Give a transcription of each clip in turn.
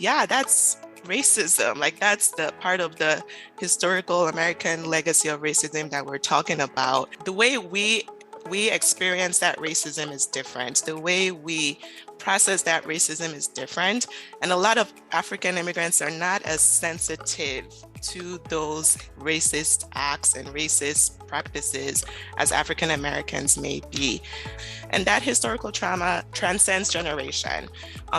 yeah, that's racism. Like that's the part of the historical American legacy of racism that we're talking about. The way we experience that racism is different. The way we process that racism is different. And a lot of African immigrants are not as sensitive to those racist acts and racist practices as African Americans may be. And that historical trauma transcends generation.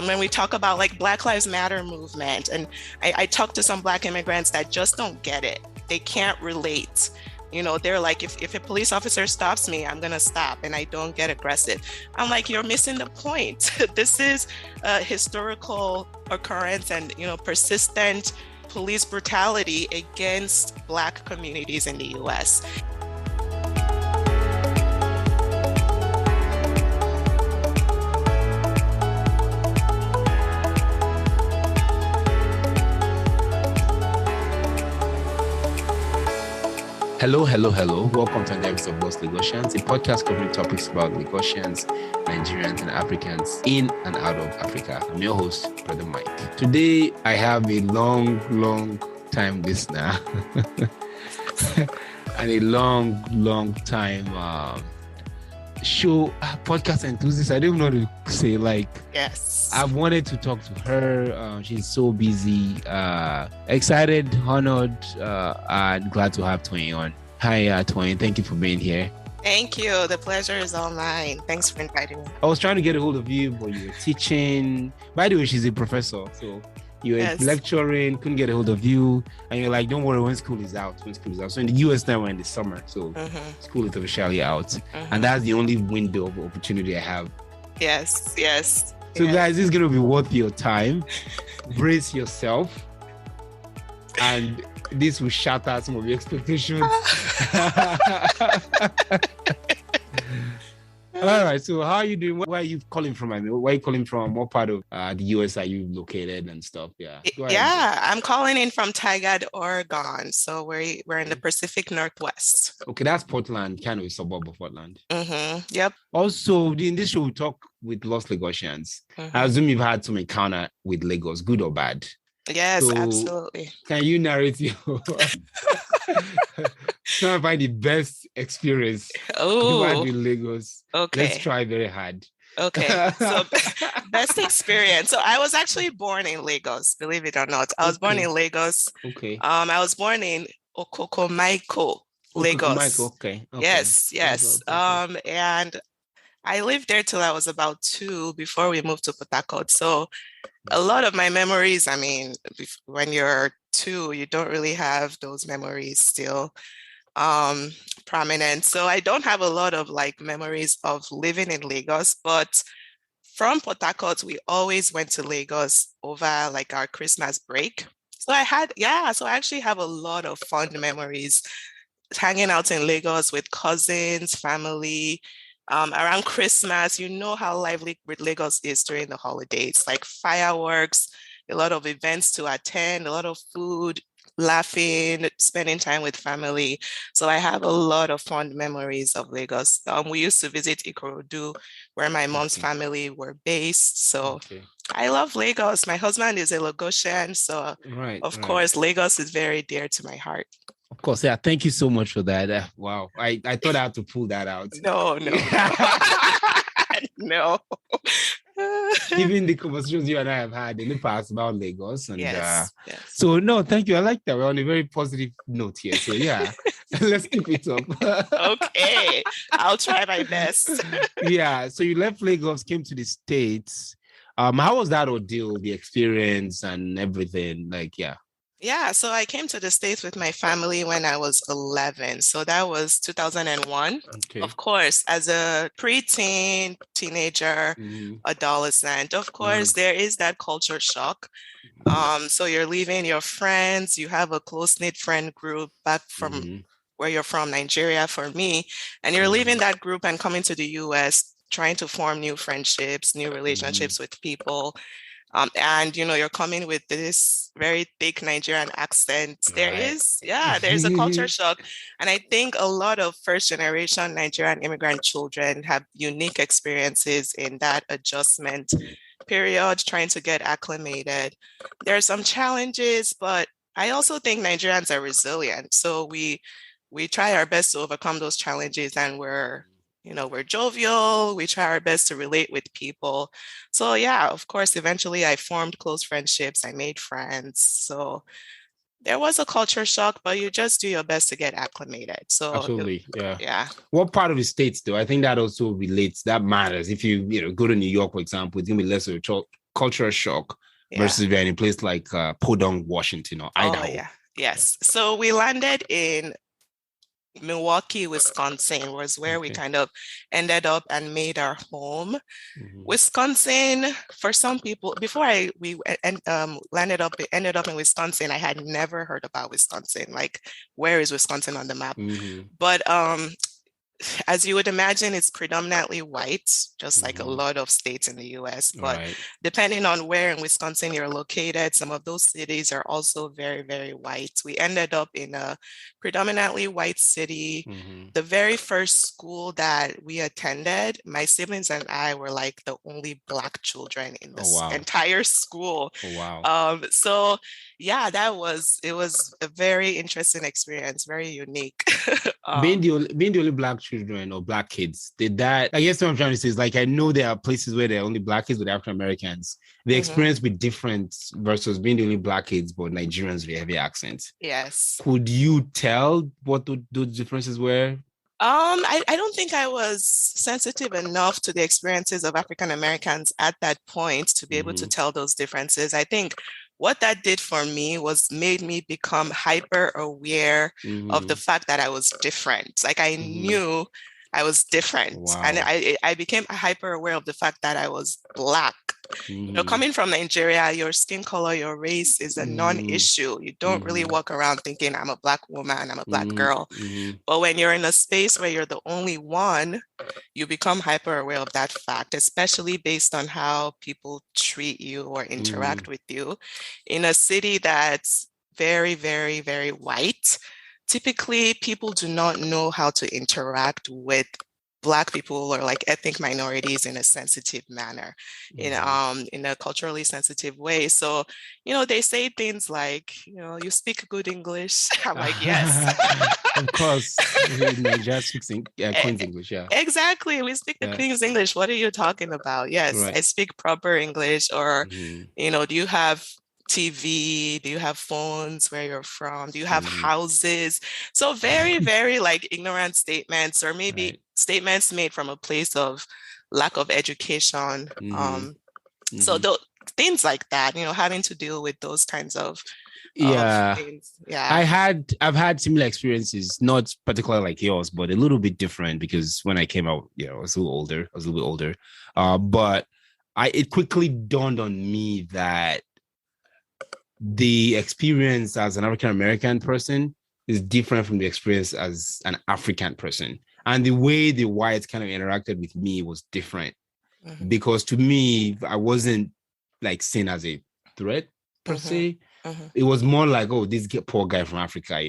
When we talk about like Black Lives Matter movement, and I talk to some Black immigrants that just don't get it. They can't relate. You know, they're like, if a police officer stops me, I'm going to stop and I don't get aggressive. I'm like, you're missing the point. This is a historical occurrence and, you know, persistent police brutality against Black communities in the US. Hello. Welcome to an episode of Lost Lagosians, a podcast covering topics about Lagosians, Nigerians, and Africans in and out of Africa. I'm your host, Brother Mike. Today, I have a long time listener and a long time podcast enthusiast. I don't know what to say. Yes, I've wanted to talk to her. She's so busy. Excited, honored, and glad to have Toyin on. Hi, Toyin. Thank you for being here. Thank you. The pleasure is all mine. Thanks for inviting me. I was trying to get a hold of you, but you were teaching. By the way, she's a professor, so you were lecturing, couldn't get a hold of you, and you're like, don't worry, when school is out. So in the US now, we're in the summer, so school is officially out, and that's the only window of opportunity I have. Yes. So guys, this is going to be worth your time. Brace yourself, and this will shatter some of your expectations. All right, so how are you doing? Where are you calling from? I mean, where are you calling from? What part of the US are you located and stuff? Yeah, I'm calling in from Tigard, Oregon. So we're in the Pacific Northwest. Okay, that's Portland, kind of a suburb of Portland. Yep. Also, in this show, we talk with Lost Lagosians. I assume you've had some encounter with Lagos, good or bad. Yes, So, absolutely. Can you narrate your try to find the best experience you had with Lagos? Okay. Let's try very hard. Okay. So best experience. So I was actually born in Lagos, believe it or not. I was born in Lagos. Okay. I was born in Okokomaiko, Lagos. Okay. Yes. Okay. And I lived there till I was about 2 before we moved to Port Harcourt. So a lot of my memories, I mean, when you're 2, you don't really have those memories still prominent. So I don't have a lot of like memories of living in Lagos, but from Port Harcourt, we always went to Lagos over like our Christmas break. So I actually have a lot of fond memories hanging out in Lagos with cousins, family. Around Christmas, you know how lively Lagos is during the holidays, like fireworks, a lot of events to attend, a lot of food, laughing, spending time with family. So I have a lot of fond memories of Lagos. We used to visit Ikorodu, where my mom's family were based. So I love Lagos. My husband is a Lagosian, so of course, Lagos is very dear to my heart. Of course, yeah. Thank you so much for that. Wow, I thought I had to pull that out. No. No. Given the conversations you and I have had in the past about Lagos, and yes. So no, thank you. I like that. We're on a very positive note here. So yeah, let's keep it up. Okay, I'll try my best. Yeah. So you left Lagos, came to the States. How was that ordeal, the experience, and everything? Yeah, so I came to the States with my family when I was 11. So that was 2001. Okay. Of course, as a preteen, teenager, adolescent, of course, there is that culture shock. So you're leaving your friends, you have a close-knit friend group back from where you're from, Nigeria for me, and you're leaving that group and coming to the US, trying to form new friendships, new relationships with people. And, you know, you're coming with this very thick Nigerian accent. There's a culture shock. And I think a lot of first generation Nigerian immigrant children have unique experiences in that adjustment period, trying to get acclimated. There are some challenges, but I also think Nigerians are resilient. So we try our best to overcome those challenges, and we're jovial. We try our best to relate with people. So yeah, of course, eventually I formed close friendships. I made friends. So there was a culture shock, but you just do your best to get acclimated. So Absolutely. Yeah. yeah. What part of the states though? I think that also relates, that matters. If you go to New York, for example, it's gonna be less of a cultural shock versus if you're in a place like Podunk, Washington, or Idaho. Oh yeah. Yes. So we landed in Milwaukee, Wisconsin was where we kind of ended up and made our home. Wisconsin, for some people, before we ended up in Wisconsin, I had never heard about Wisconsin. Like, where is Wisconsin on the map? But as you would imagine, it's predominantly white, just like a lot of states in the US. But depending on where in Wisconsin you're located, some of those cities are also very, very white. We ended up in a predominantly white city. The very first school that we attended, my siblings and I were like the only Black children in this entire school. So yeah, it was a very interesting experience, very unique. Being the only Black children or Black kids, did that, I guess what I'm trying to say is, like, I know there are places where there are only Black kids with African Americans. The experience be different versus being the only Black kids but Nigerians with heavy accents. Yes. Could you tell what those differences were? I don't think I was sensitive enough to the experiences of African Americans at that point to be able to tell those differences. I think what that did for me was made me become hyper aware of the fact that I was different. Like, I knew I was different. And I became hyper aware of the fact that I was Black. Coming from Nigeria, your skin color, your race is a non-issue. You don't really walk around thinking I'm a Black woman, I'm a Black girl. But when you're in a space where you're the only one, you become hyper aware of that fact, especially based on how people treat you or interact with you. In a city that's very, very, very white, typically people do not know how to interact with Black people or like ethnic minorities in a sensitive manner, in a culturally sensitive way. So, they say things like, you speak good English. I'm like, yes. Of course. Nigeria speaks Queen's English, yeah. Exactly. We speak the Queen's English. What are you talking about? Yes, I speak proper English. Or, do you have TV? Do you have phones where you're from? Do you have houses? So very, very like ignorant statements, or maybe statements made from a place of lack of education. So things like that, having to deal with those kinds of things. Yeah. I've had similar experiences, not particularly like yours, but a little bit different, because when I came out, I was a little bit older. But it quickly dawned on me that the experience as an African American person is different from the experience as an African person. And the way the whites kind of interacted with me was different, because to me, I wasn't like seen as a threat per se. It was more like, oh, this poor guy from Africa,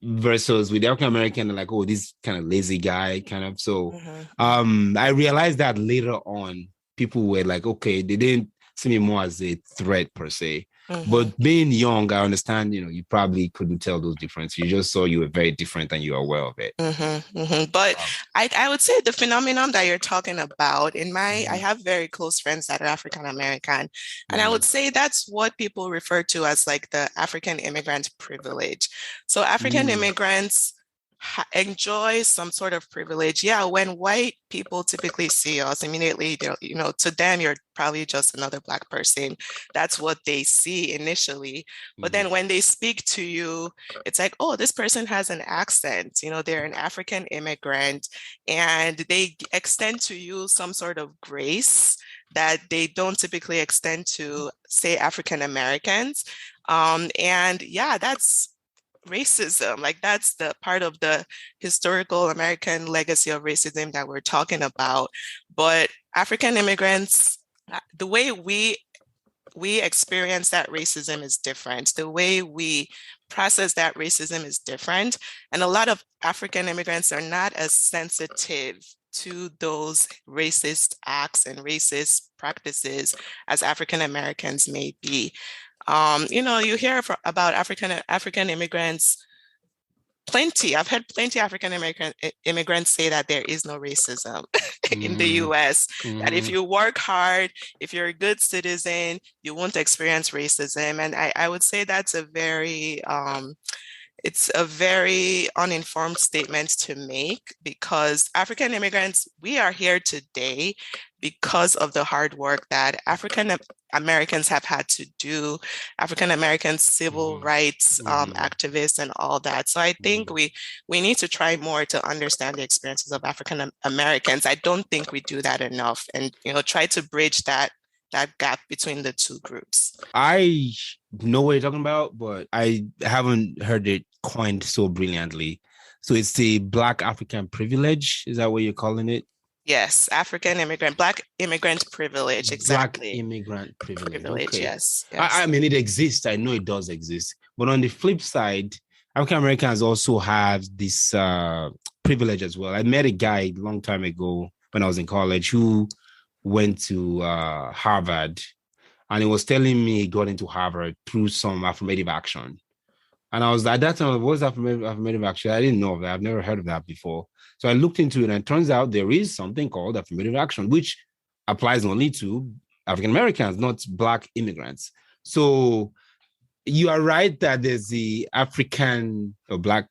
versus with the African American, like, oh, this kind of lazy guy kind of. So I realized that later on, people were like, okay, they didn't see me more as a threat per se. But being young, I understand, you probably couldn't tell those differences. You just saw you were very different and you were aware of it. But I would say the phenomenon that you're talking about, I have very close friends that are African American, and I would say that's what people refer to as like the African immigrant privilege. So African immigrants enjoy some sort of privilege. Yeah, when white people typically see us, immediately, to them, you're probably just another Black person. That's what they see initially. But then when they speak to you, it's like, oh, this person has an accent. They're an African immigrant, and they extend to you some sort of grace that they don't typically extend to, say, African Americans. And yeah, that's racism. Like, that's the part of the historical American legacy of racism that we're talking about. But African immigrants, the way we experience that racism is different. The way we process that racism is different. And a lot of African immigrants are not as sensitive to those racist acts and racist practices as African Americans may be. You hear about African immigrants plenty. I've heard plenty African American immigrants say that there is no racism in the US, that if you work hard, if you're a good citizen, you won't experience racism. And I would say that's it's a very uninformed statement to make, because African immigrants, we are here today because of the hard work that African Americans have had to do, African American civil rights activists and all that. So I think we need to try more to understand the experiences of African Americans. I don't think we do that enough, and try to bridge that gap between the two groups. I know what you're talking about, but I haven't heard it coined so brilliantly. So it's the Black African privilege. Is that what you're calling it? Yes, Black immigrant privilege, exactly. Black immigrant privilege. Okay. Yes. I mean, it exists. I know it does exist. But on the flip side, African Americans also have this privilege as well. I met a guy a long time ago when I was in college who went to Harvard, and he was telling me he got into Harvard through some affirmative action. And I was at that time, what was affirmative action? I didn't know of that. I've never heard of that before. So I looked into it, and it turns out there is something called affirmative action, which applies only to African Americans, not Black immigrants. So you are right that there's the African or Black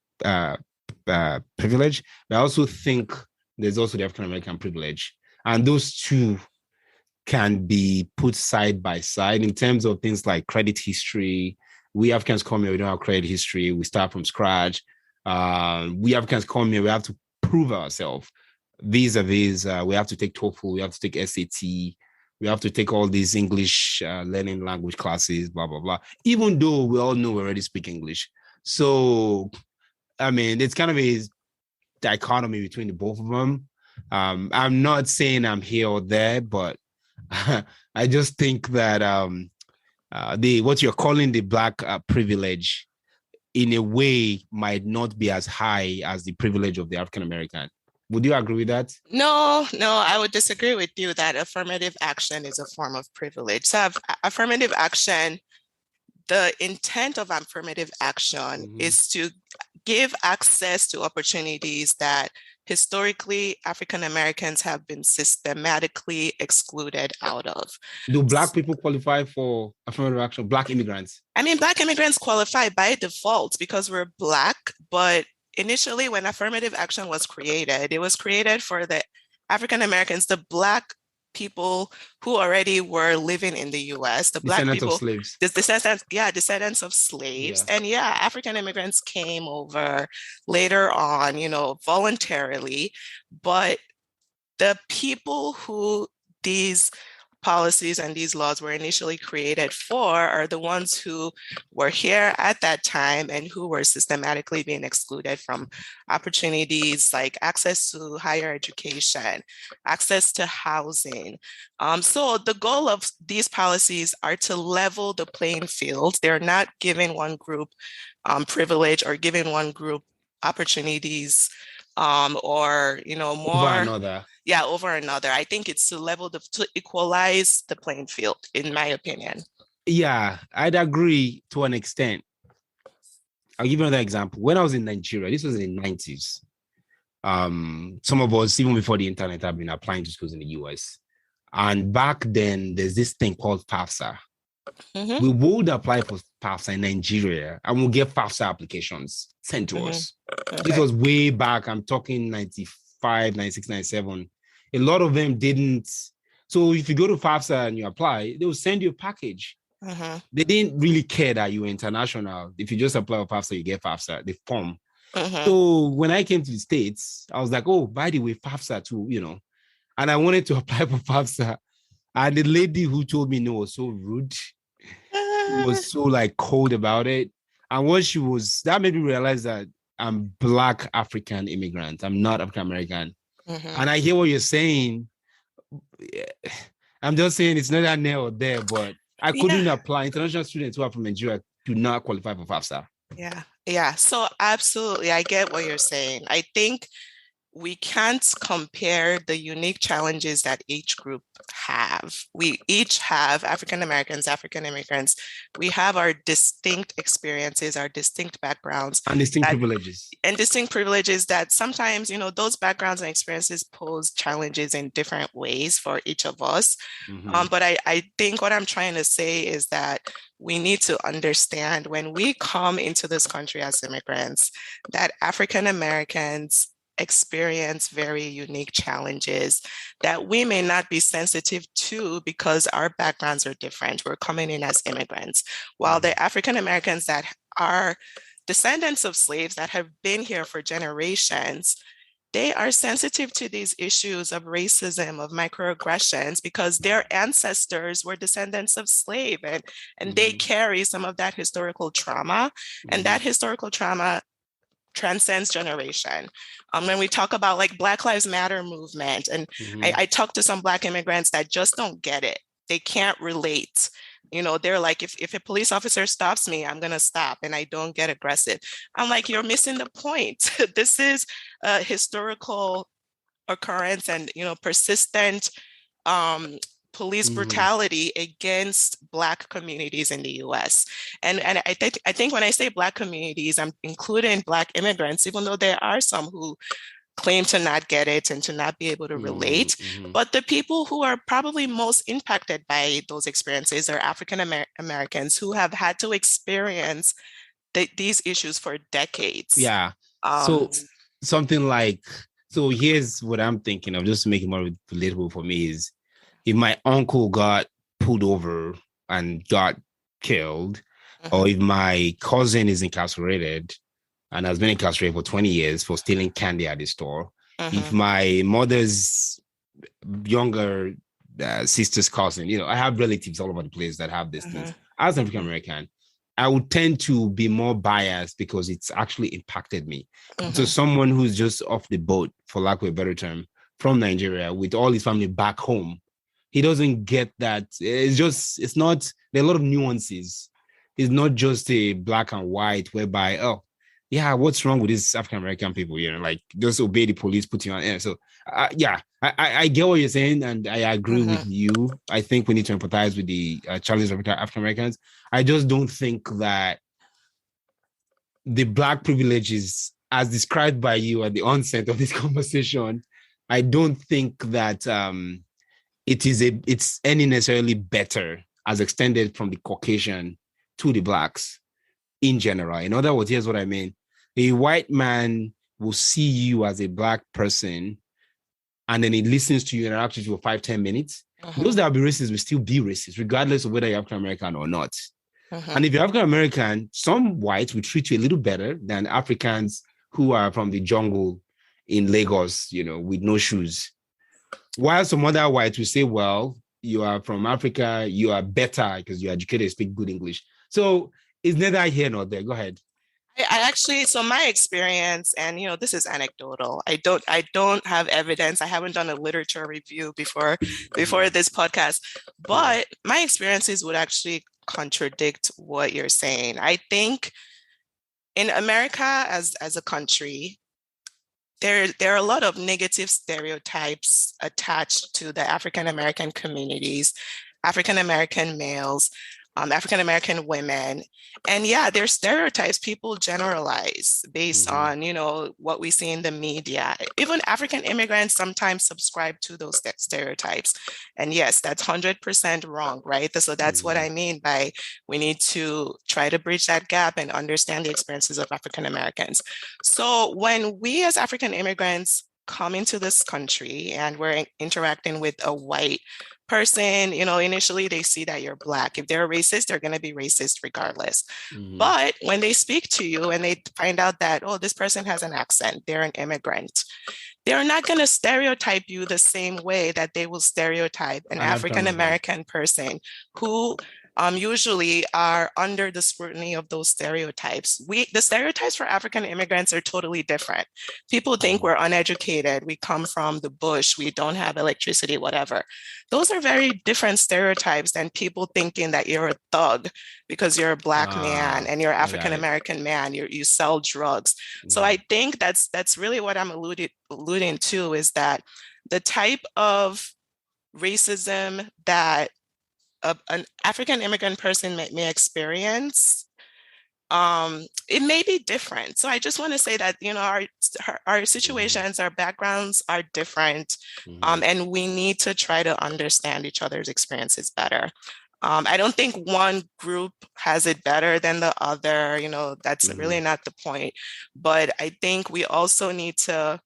privilege, but I also think there's also the African American privilege. And those two can be put side by side in terms of things like credit history. We Africans come here, we don't have credit history. We start from scratch. We Africans come here, we have to prove ourselves. Vis-a-vis, we have to take TOEFL, we have to take SAT, we have to take all these English learning language classes, blah, blah, blah. Even though we all know we already speak English. So, I mean, it's kind of a dichotomy between the both of them. I'm not saying I'm here or there, but I just think that what you're calling the Black privilege in a way might not be as high as the privilege of the African American. Would you agree with that? No, I would disagree with you that affirmative action is a form of privilege. So affirmative action, the intent of affirmative action is to give access to opportunities that historically African Americans have been systematically excluded out of. Do Black people qualify for affirmative action? Black immigrants? I mean, Black immigrants qualify by default because we're Black, but initially when affirmative action was created, it was created for the African Americans, the Black people who already were living in the US, the Black descendants people, of slaves. Descendants of slaves. Yeah. And African immigrants came over later on, voluntarily, but the people who these policies and these laws were initially created for are the ones who were here at that time and who were systematically being excluded from opportunities like access to higher education, access to housing. So the goal of these policies are to level the playing field. They're not giving one group privilege or giving one group opportunities or more over another. Yeah, over another. I think it's to equalize the playing field, in my opinion. Yeah, I'd agree to an extent. I'll give you another example. When I was in Nigeria, this was in the 90s. Some of us, even before the internet, have been applying to schools in the US. And back then, there's this thing called FAFSA. We would apply for FAFSA in Nigeria and we'll get FAFSA applications sent to us. Okay. This was way back. I'm talking 95, 96, 97. A lot of them didn't. So if you go to FAFSA and you apply, they will send you a package. They didn't really care that you were international. If you just apply for FAFSA, you get FAFSA, the form. So when I came to the States, I was like, oh, by the way, FAFSA too, And I wanted to apply for FAFSA. And the lady who told me no was so rude. She was so cold about it. And that made me realize that I'm Black African immigrant. I'm not African American. And I hear what you're saying. I'm just saying it's not that near or there, but I couldn't apply. International students who are from Nigeria do not qualify for FAFSA. Yeah. So absolutely, I get what you're saying. I think we can't compare the unique challenges that each group have. We each have, African Americans, African immigrants, we have our distinct experiences, our distinct backgrounds, and distinct that, privileges. and distinct privileges that sometimes, those backgrounds and experiences pose challenges in different ways for each of us. But I think what I'm trying to say is that we need to understand when we come into this country as immigrants, that African Americans experience very unique challenges that we may not be sensitive to because our backgrounds are different. We're coming in as immigrants, while the African Americans that are descendants of slaves that have been here for generations, they are sensitive to these issues of racism, of microaggressions, because their ancestors were descendants of slave, and they carry some of that historical trauma, and that historical trauma transcends generation. When we talk about like Black Lives Matter movement, and I talk to some Black immigrants that just don't get it. They can't relate. They're like, if a police officer stops me, I'm going to stop and I don't get aggressive. I'm like, you're missing the point. This is a historical occurrence and, persistent police brutality against Black communities in the US. And I think when I say Black communities, I'm including Black immigrants, even though there are some who claim to not get it and to not be able to relate. But the people who are probably most impacted by those experiences are African Americans who have had to experience these issues for decades. Yeah. So something like, so here's what I'm thinking of, just to make it more relatable for me, is if my uncle got pulled over and got killed, or if my cousin is incarcerated and has been incarcerated for 20 years for stealing candy at the store, if my mother's younger sister's cousin, I have relatives all over the place that have this thing. As an African American, I would tend to be more biased because it's actually impacted me. So someone who's just off the boat, for lack of a better term, from Nigeria with all his family back home, he doesn't get that. It's not, there are a lot of nuances. It's not just a black and white whereby, oh, yeah, what's wrong with these African American people? Like just obey the police, put you on air. So, I get what you're saying, and I agree with you. I think we need to empathize with the challenges of African Americans. I just don't think that the Black privileges, as described by you at the onset of this conversation, I don't think that it's any necessarily better as extended from the Caucasian to the Blacks in general. In other words, here's what I mean. A white man will see you as a Black person, and then he listens to you and interacts with you for 5-10 minutes. Those that will be racist will still be racist, regardless of whether you're African American or not. And if you're African American, some whites will treat you a little better than Africans who are from the jungle in Lagos, with no shoes. While some other whites will say, well, you are from Africa, you are better because you're educated, speak good English. So it's neither here nor there. Go ahead. I actually, so my experience, and this is anecdotal. I don't have evidence. I haven't done a literature review before this podcast, but my experiences would actually contradict what you're saying. I think in America as a country, there are a lot of negative stereotypes attached to the African American communities, African American males, African American women. And yeah, there's stereotypes people generalize based on, what we see in the media. Even African immigrants sometimes subscribe to those stereotypes. And yes, that's 100% wrong, right? So that's what I mean by we need to try to bridge that gap and understand the experiences of African Americans. So when we as African immigrants come into this country and we're interacting with a white person, initially they see that you're Black. If they're racist, they're going to be racist regardless. But when they speak to you and they find out that, oh, this person has an accent, they're an immigrant, they're not going to stereotype you the same way that they will stereotype an African American person who usually are under the scrutiny of those stereotypes. The stereotypes for African immigrants are totally different. People think we're uneducated, we come from the bush, we don't have electricity, whatever. Those are very different stereotypes than people thinking that you're a thug because you're a Black man and you're an African American man, you sell drugs. So I think that's really what I'm alluding to, is that the type of racism that an African immigrant person may experience, it may be different. So I just want to say that, our situations, our backgrounds are different, and we need to try to understand each other's experiences better. I don't think one group has it better than the other, that's really not the point. But I think we also need to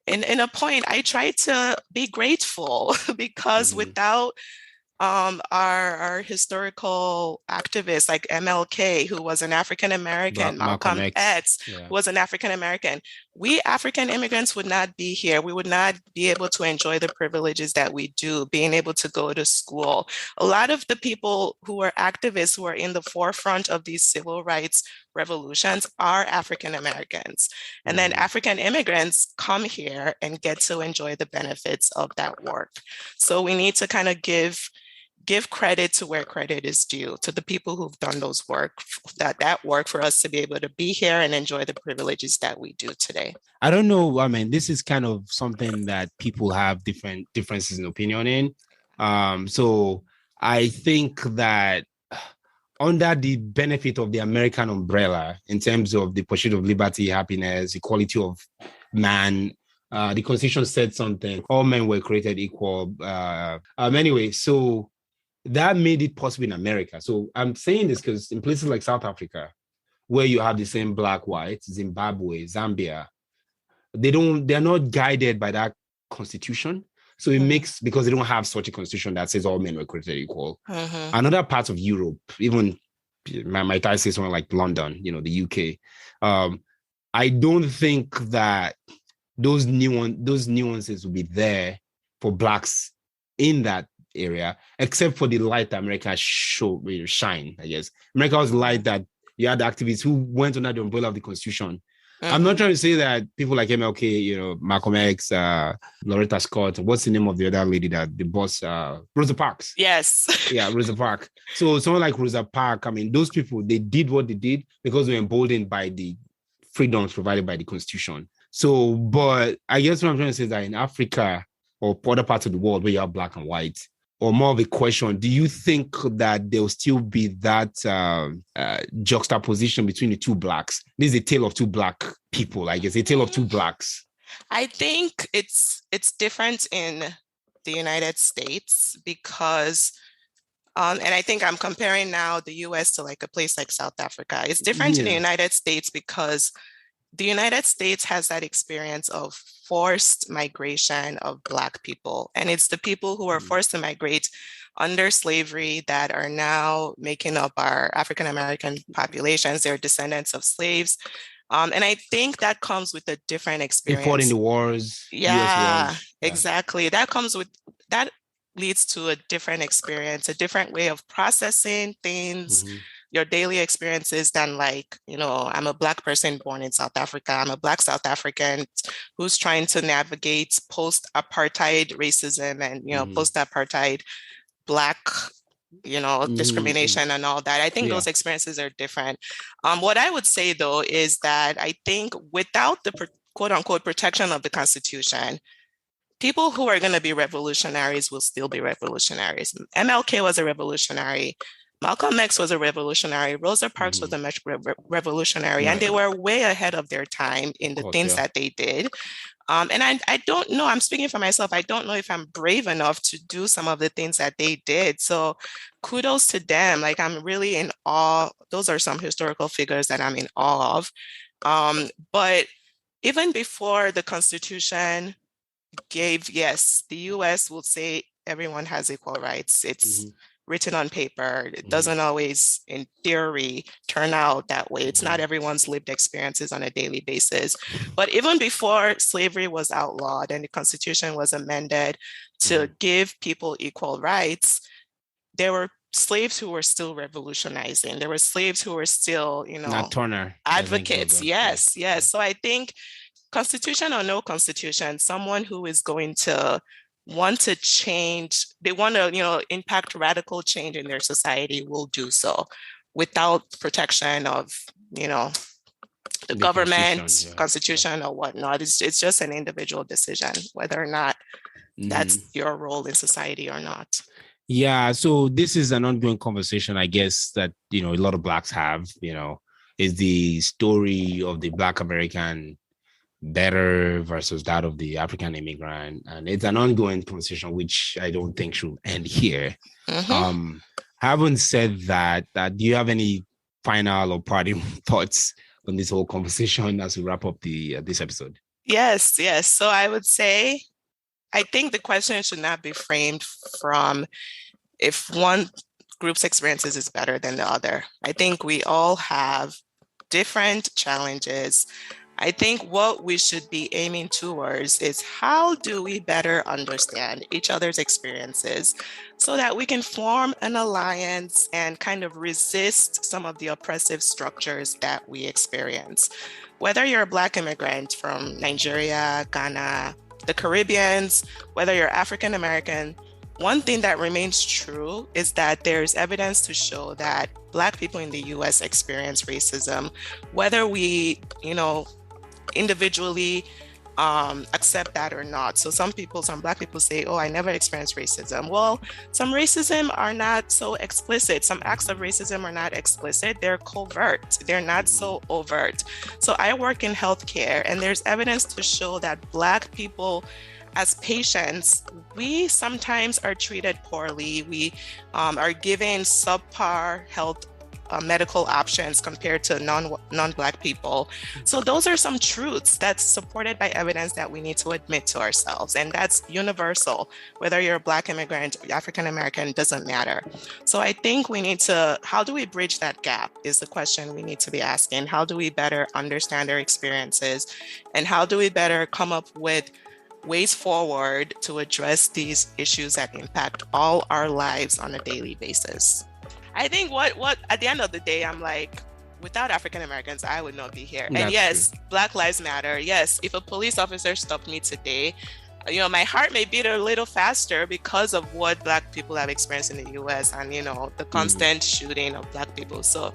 in a point, I try to be grateful because without our historical activists like MLK, who was an African American, Malcolm X was an African American, we African immigrants would not be here. We would not be able to enjoy the privileges that we do, being able to go to school. A lot of the people who were activists, who are in the forefront of these civil rights revolutions, are African Americans. And then African immigrants come here and get to enjoy the benefits of that work. So we need to kind of give credit to where credit is due, to the people who've done that work for us to be able to be here and enjoy the privileges that we do today. I don't know. I mean, this is kind of something that people have differences in opinion in. So I think that under the benefit of the American umbrella, in terms of the pursuit of liberty, happiness, equality of man, the Constitution said something, all men were created equal. Anyway, so that made it possible in America. So I'm saying this because in places like South Africa, where you have the same black, white, Zimbabwe, Zambia, they're not guided by that constitution. So it makes, because they don't have such a constitution that says all men were created equal. Another part of Europe, even might I say somewhere like London, the UK, I don't think that those nuances will be there for blacks in that area, except for the light that America shine, I guess. America was light that you had activists who went under the umbrella of the Constitution. I'm not trying to say that people like MLK, Malcolm X, Loretta Scott, what's the name of the other lady that the boss, Rosa Parks? Yes. Yeah, Rosa Parks. So someone like Rosa Parks, I mean, those people, they did what they did because they were emboldened by the freedoms provided by the Constitution. So, but I guess what I'm trying to say is that in Africa or other parts of the world where you have black and white, or more of a question, do you think that there will still be that juxtaposition between the two blacks? This is a tale of two black people, I guess, a tale of two blacks. I think it's different in the United States because, and I think I'm comparing now the US to like a place like South Africa. It's different in the United States because the United States has that experience of forced migration of Black people. And it's the people who were forced to migrate under slavery that are now making up our African American populations. They're descendants of slaves. And I think that comes with a different experience. They fought in the wars. Yeah, wars. Exactly. That leads to a different experience, a different way of processing things, your daily experiences than like, I'm a Black person born in South Africa. I'm a Black South African who's trying to navigate post-apartheid racism and, post-apartheid Black, discrimination and all that. I think those experiences are different. What I would say, though, is that I think without the quote unquote protection of the Constitution, people who are going to be revolutionaries will still be revolutionaries. MLK was a revolutionary. Malcolm X was a revolutionary. Rosa Parks was a revolutionary, and they were way ahead of their time in the things that they did. And I don't know, I'm speaking for myself, I don't know if I'm brave enough to do some of the things that they did. So kudos to them. Like, I'm really in awe. Those are some historical figures that I'm in awe of. But even before the Constitution gave, yes, the US will say everyone has equal rights. It's written on paper. It doesn't always, in theory, turn out that way. It's not everyone's lived experiences on a daily basis. But even before slavery was outlawed and the Constitution was amended to give people equal rights, there were slaves who were still revolutionizing. There were slaves who were still, Not Turner, advocates. Yes. So I think constitution or no constitution, someone who is going to want to change, they want to, impact radical change in their society will do so without protection of, the government, constitution or whatnot. It's just an individual decision, whether or not that's your role in society or not. Yeah, so this is an ongoing conversation, I guess, that, a lot of Blacks have, is the story of the Black American better versus that of the African immigrant. And it's an ongoing conversation, which I don't think should end here. Having said that, do you have any final or parting thoughts on this whole conversation as we wrap up this episode? Yes. So I would say, I think the question should not be framed from if one group's experiences is better than the other. I think we all have different challenges. I think what we should be aiming towards is how do we better understand each other's experiences so that we can form an alliance and kind of resist some of the oppressive structures that we experience. Whether you're a Black immigrant from Nigeria, Ghana, the Caribbeans, whether you're African American, one thing that remains true is that there's evidence to show that Black people in the US experience racism, whether we, individually accept that or not. So some Black people say, oh, I never experienced racism. Well, some racism are not so explicit. Some acts of racism are not explicit. They're covert. They're not so overt. So I work in healthcare, and there's evidence to show that Black people as patients, we sometimes are treated poorly. We are given subpar health medical options compared to non-Black people. So those are some truths that's supported by evidence that we need to admit to ourselves. And that's universal. Whether you're a Black immigrant, African American, doesn't matter. So I think we need to, how do we bridge that gap is the question we need to be asking. How do we better understand our experiences? And how do we better come up with ways forward to address these issues that impact all our lives on a daily basis? I think what at the end of the day, I'm like, without African Americans, I would not be here. And yes, true. Black Lives Matter. Yes, if a police officer stopped me today, my heart may beat a little faster because of what Black people have experienced in the US and, the constant shooting of Black people. So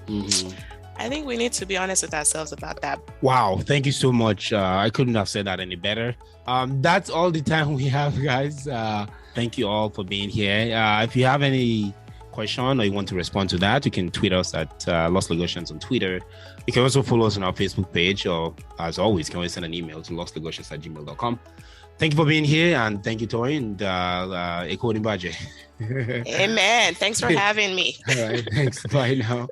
I think we need to be honest with ourselves about that. Wow. Thank you so much. I couldn't have said that any better. That's all the time we have, guys. Thank you all for being here. If you have any question or you want to respond to that, you can tweet us at Lost Logosians on Twitter. You can also follow us on our Facebook page, or as always, you can always send an email to lostlogosians@gmail.com. Thank you for being here, and thank you, Tori, and Eko Nimbaje. Amen. Thanks for having me. All right. Thanks. Bye now.